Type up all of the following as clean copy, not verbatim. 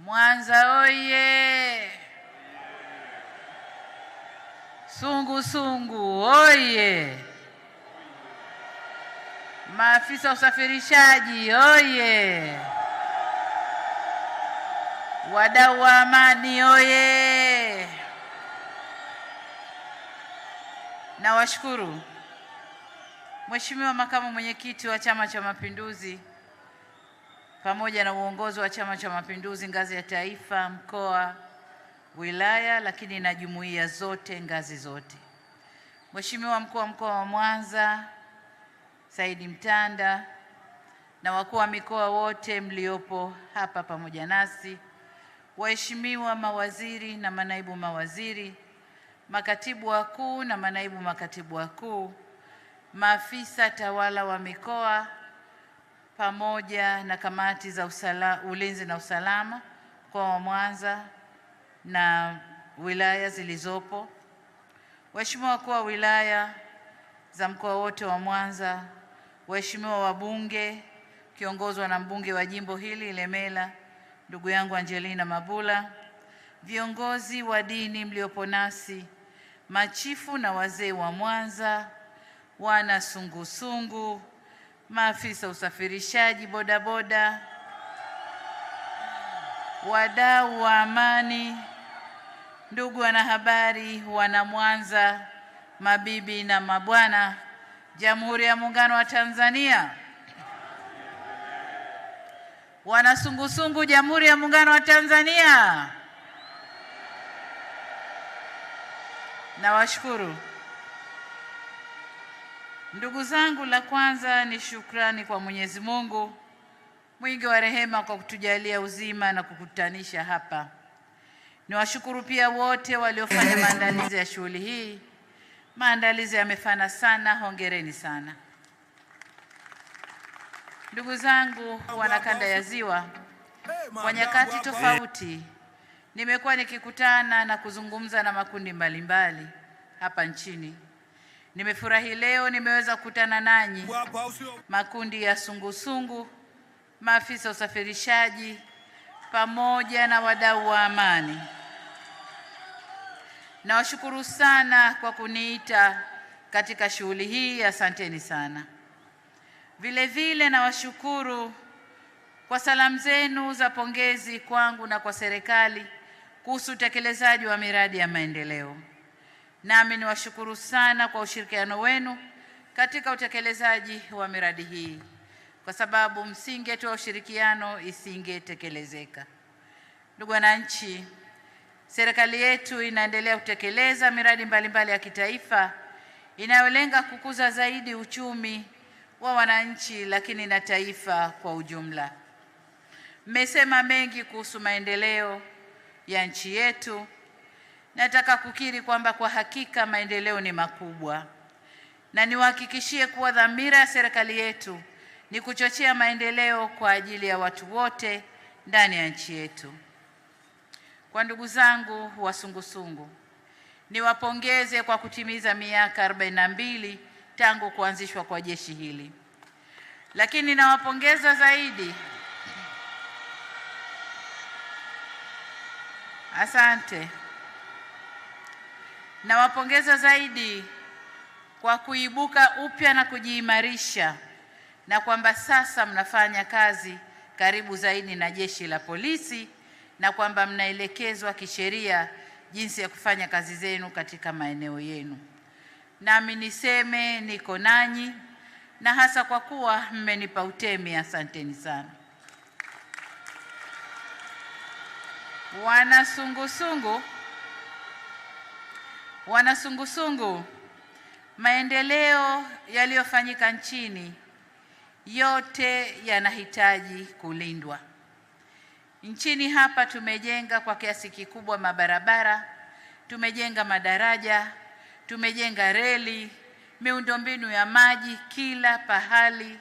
Mwanza oye! Sungusungu oye! Maafisa usafirishaji oye! Wadau wa amani oye! Nawashukuru Mheshimiwa Makamu Mwenyekiti wa Chama cha Mapinduzi pamoja na uongozi wa Chama cha Mapinduzi ngazi ya taifa, mkoa, wilaya, lakini na jumuiya zote ngazi zote. Mheshimiwa Mkuu wa Mkoa wa Mwanza Saidi Mtanda na wakuu wa mikoa wote mliopo hapa pamoja nasi, waheshimiwa mawaziri na manaibu mawaziri, makatibu wakuu na manaibu makatibu wakuu, maafisa tawala wa mikoa pamoja na kamati za ulinzi na usalama mkoa wa Mwanza na wilaya zilizopo, waheshimiwa wakuu wa wilaya za mkoa wote wa Mwanza, waheshimiwa wabunge kiongozwa na mbunge wa jimbo hili Ilemela ndugu yangu Angelina Mabula, viongozi wa dini mliopo nasi, machifu na wazee wa Mwanza, wana sungusungu, maafisa usafirishaji bodaboda, wadau wa amani, ndugu wanahabari, wana Mwanza, mabibi na mabwana, Jamhuri ya Muungano wa Tanzania, wana sungusungu, Jamhuri ya Muungano wa Tanzania. Nawashukuru ndugu zangu. La kwanza ni shukrani kwa Mwenyezi Mungu mwingi wa rehema kwa kutujalia uzima na kukutanisha hapa. Niwashukuru pia wote waliofanya maandalizi ya shughuli hii. Maandalizi yamefana sana, hongereni sana. Ndugu zangu wana kanda ya Ziwa, kwa nyakati tofauti nimekuwa nikikutana na kuzungumza na makundi mbalimbali hapa nchini. Nimefurahi leo nimeweza kukutana nanyi, makundi ya sungusungu, maafisa usafirishaji pamoja na wadau wa amani. Nawashukuru sana kwa kuniita katika shughuli hii, asanteni sana. Vile vile nawashukuru kwa salamu zenu za pongezi kwangu na kwa serikali kuhusu utekelezaji wa miradi ya maendeleo. Nami niwashukuru sana kwa ushirikiano wenu katika utekelezaji wa miradi hii, kwa sababu msingetu wa ushirikiano isingetekelezeka. Ndugu wananchi, serikali yetu inaendelea kutekeleza miradi mbalimbali ya kitaifa inayolenga kukuza zaidi uchumi wa wananchi, lakini na taifa kwa ujumla. Mmesema mengi kuhusu maendeleo ya nchi yetu. Nataka kukiri kwamba kwa hakika maendeleo ni makubwa, na niwahakikishie kuwa dhamira ya serikali yetu ni kuchochea maendeleo kwa ajili ya watu wote ndani ya nchi yetu. Kwa ndugu zangu wa sungusungu, niwapongeze kwa kutimiza miaka 42 tangu kuanzishwa kwa jeshi hili. Lakini nawapongeza zaidi, asante. Nawapongeza zaidi kwa kuibuka upya na kujiimarisha, na kwamba sasa mnafanya kazi karibu zaidi na jeshi la polisi, na kwamba mnaelekezwa kisheria jinsi ya kufanya kazi zenu katika maeneo yenu. Nami niseme niko nanyi, na hasa kwa kuwa mmenipa utemi, asanteni sana. Wana sungusungu, maendeleo yaliyofanyika nchini yote yanahitaji kulindwa. Nchini hapa tumejenga kwa kiasi kikubwa mabarabara, tumejenga madaraja, tumejenga reli, miundombinu ya maji kila pahali,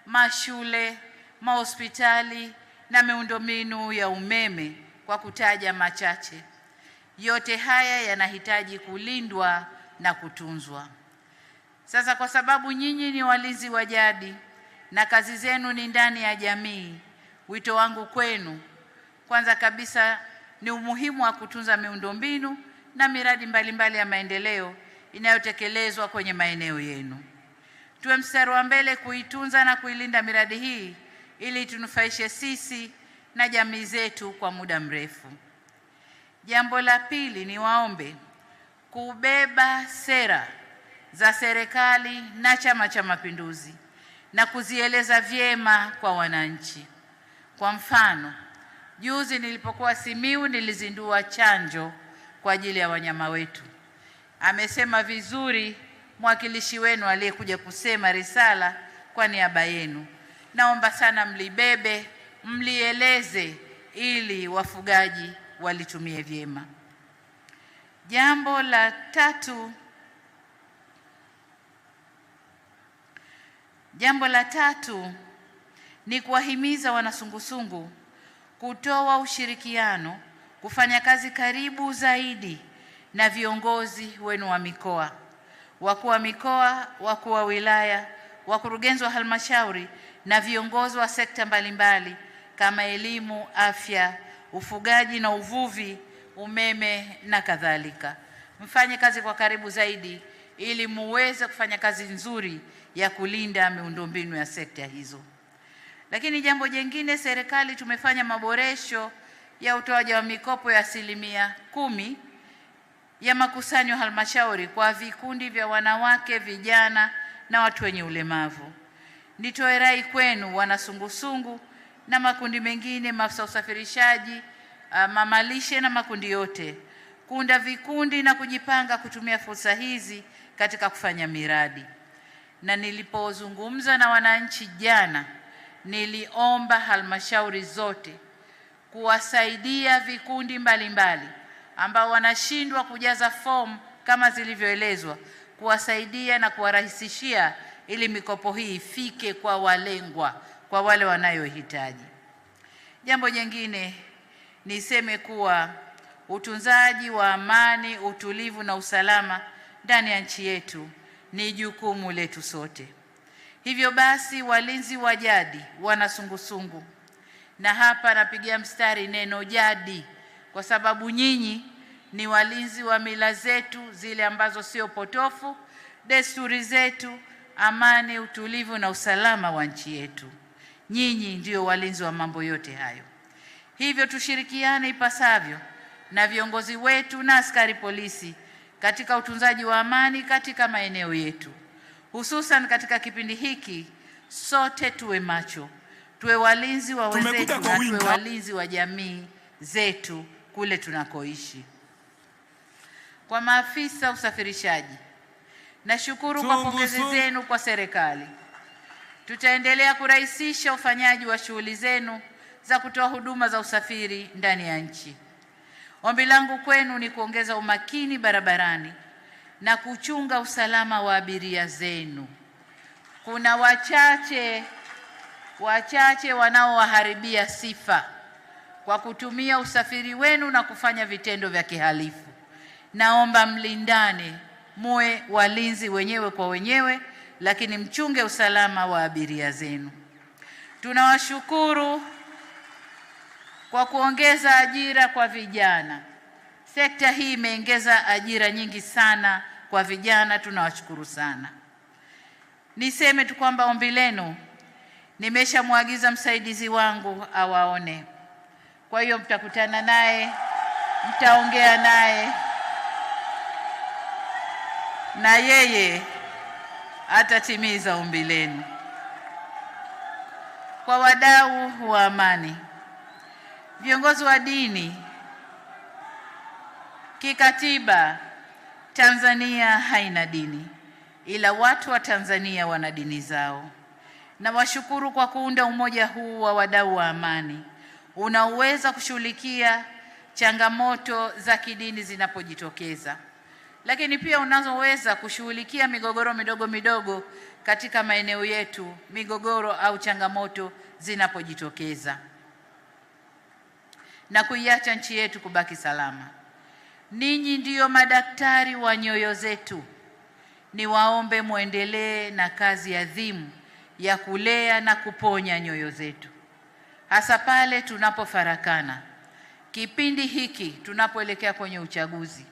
mashule, mahospitali na miundombinu ya umeme, kwa kutaja machache. Yote haya yanahitaji kulindwa na kutunzwa. Sasa kwa sababu nyinyi ni walinzi wa jadi na kazi zenu ni ndani ya jamii, wito wangu kwenu, Kwanza kabisa ni umuhimu wa kutunza miundombinu na miradi mbalimbali ya maendeleo inayotekelezwa kwenye maeneo yenu. Tuwe mstari wa mbele kuitunza na kuilinda miradi hii ili tunufaishe sisi na jamii zetu kwa muda mrefu. Jambo la pili, ni waombe kubeba sera za serikali na Chama cha Mapinduzi na kuzieleza vyema kwa wananchi. Kwa mfano, juzi nilipokuwa Simiyu nilizindua chanjo kwa ajili ya wanyama wetu. Amesema vizuri mwakilishi wenu aliyekuja kusema risala kwa niaba yenu. Naomba sana mlibebe, mlieleze ili wafugaji walitumie vyema. Jambo la tatu ni kuwahimiza wanasungusungu kutoa ushirikiano, kufanya kazi karibu zaidi na viongozi wenu wa mikoa, wakuu wa mikoa, wakuu wa wilaya, wakurugenzi wa halmashauri na viongozi wa sekta mbalimbali kama elimu, afya, ufugaji na uvuvi, umeme na kadhalika. Mfanye kazi kwa karibu zaidi ili muweze kufanya kazi nzuri ya kulinda miundombinu ya sekta hizo. Lakini jambo jingine, serikali tumefanya maboresho ya utoaji wa mikopo ya 10% ya makusanyo halmashauri kwa vikundi vya wanawake, vijana na watu wenye ulemavu. Nitoe rai kwenu wanasungusungu na makundi mengine, maafisa usafirishaji, mamalishe na makundi yote, kuunda vikundi na kujipanga kutumia fursa hizi katika kufanya miradi. Na nilipozungumza na wananchi jana, niliomba halmashauri zote kuwasaidia vikundi mbalimbali ambao wanashindwa kujaza fomu kama zilivyoelezwa, kuwasaidia na kuwarahisishia ili mikopo hii ifike kwa walengwa, kwa wale wanayohitaji. Jambo jingine, niseme kuwa utunzaji wa amani, utulivu na usalama ndani ya nchi yetu ni jukumu letu sote. Hivyo basi, walinzi wa jadi, wanasungusungu, na hapa napigia mstari neno jadi kwa sababu nyinyi ni walinzi wa mila zetu zile ambazo sio potofu, desturi zetu, amani, utulivu na usalama wa nchi yetu. Nyinyi ndio walinzi wa mambo yote hayo. Hivyo tushirikiane ipasavyo na viongozi wetu na askari polisi katika utunzaji wa amani katika maeneo yetu. Hususan katika kipindi hiki, sote tuwe macho, tuwe walinzi wa wenzetu na tuwe walinzi wa jamii zetu kule tunakoishi. Kwa maafisa usafirishaji, nashukuru kwa pongezi zenu kwa serikali. Tutaendelea kurahisisha ufanyaji wa shughuli zenu za kutoa huduma za usafiri ndani ya nchi. Ombi langu kwenu ni kuongeza umakini barabarani na kuchunga usalama wa abiria zenu. Kuna wachache wanaowaharibia sifa kwa kutumia usafiri wenu na kufanya vitendo vya kihalifu. Naomba mlindane, muwe walinzi wenyewe kwa wenyewe, lakini mchunge usalama wa abiria zenu. Tunawashukuru kwa kuongeza ajira kwa vijana. Sekta hii imeongeza ajira nyingi sana kwa vijana, tunawashukuru sana. Niseme tu kwamba ombi lenu nimeshamwagiza msaidizi wangu awaone. Kwa hiyo mtakutana naye, mtaongea naye na yeye atatimiza ombi lenu. Kwa wadau wa amani, viongozi wa dini, kikatiba Tanzania haina dini, ila watu wa Tanzania wana dini zao. Na washukuru kwa kuunda umoja huu wa wadau wa amani unaoweza kushughulikia changamoto za kidini zinapojitokeza, lakini pia unazoweza kushughulikia migogoro midogo midogo katika maeneo yetu, migogoro au changamoto zinapojitokeza, na kuiacha nchi yetu kubaki salama. Ninyi ndiyo madaktari wa nyoyo zetu. Niwaombe muendelee na kazi adhimu ya kulea na kuponya nyoyo zetu, hasa pale tunapofarakana. kipindi hiki tunapoelekea kwenye uchaguzi,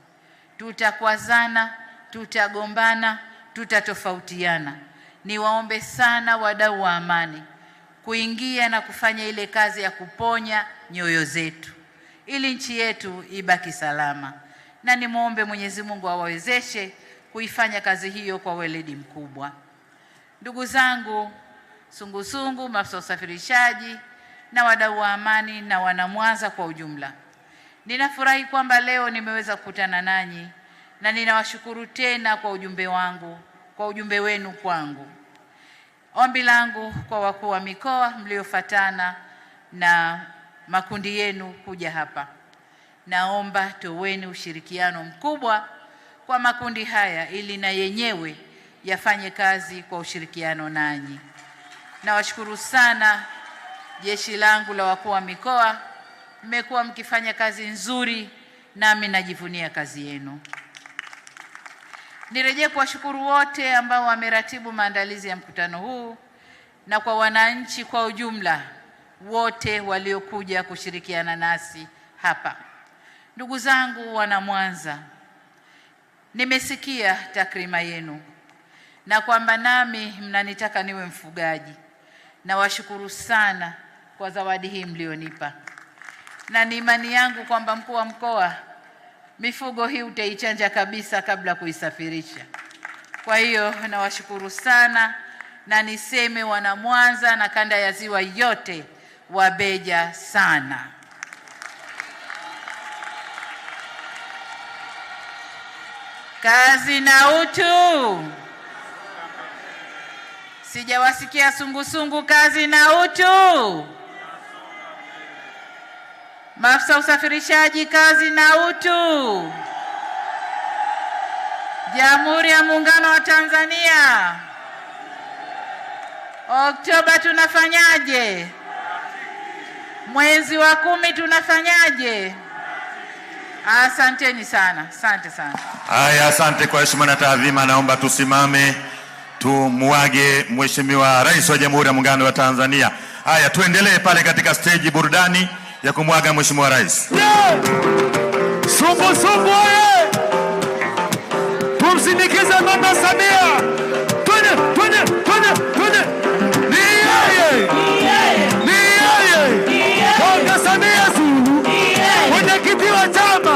tutakwazana, tutagombana, tutatofautiana. Niwaombe sana wadau wa amani kuingia na kufanya ile kazi ya kuponya nyoyo zetu ili nchi yetu ibaki salama, na nimwombe Mwenyezi Mungu awawezeshe kuifanya kazi hiyo kwa weledi mkubwa. Ndugu zangu, sungusungu, maafisa usafirishaji na wadau wa amani na wanamwanza kwa ujumla, ninafurahi kwamba leo nimeweza kukutana nanyi na ninawashukuru tena kwa ujumbe wenu kwangu. Ombi langu kwa wakuu wa mikoa mliofatana na makundi yenu kuja hapa, naomba toweni ushirikiano mkubwa kwa makundi haya ili na yenyewe yafanye kazi kwa ushirikiano nanyi. Nawashukuru sana jeshi langu la wakuu wa mikoa, mmekuwa mkifanya kazi nzuri nami najivunia kazi yenu. Nirejee kuwashukuru wote ambao wameratibu maandalizi ya mkutano huu na kwa wananchi kwa ujumla wote waliokuja kushirikiana nasi hapa. Ndugu zangu wana Mwanza, nimesikia takrima yenu na kwamba nami mnanitaka niwe mfugaji. Nawashukuru sana kwa zawadi hii mlionipa, na ni imani yangu kwamba mkuu wa mkoa, mifugo hii utaichanja kabisa kabla kuisafirisha. Kwa hiyo nawashukuru sana, na niseme wana Mwanza na kanda ya Ziwa yote wabeja sana. Kazi na utu. Sijawasikia sungusungu. Kazi na utu. Maafisa usafirishaji, kazi na utu. Jamhuri ya Muungano wa Tanzania. Oktoba tunafanyaje? Mwezi wa 10 tunafanyaje? Asanteni sana. Asante sana. Haya, asante. Kwa heshima na taadhima, naomba tusimame tumuage Mheshimiwa Rais wa Jamhuri ya Muungano wa Tanzania. Haya, tuendelee pale katika stage burudani ya kumwaga Mheshimiwa Rais. Sungu sungu oye! Tumsindikize Mama Samia. Twende. Ni yeye. Dr. Samia Suluhu, mwenyekiti wa chama.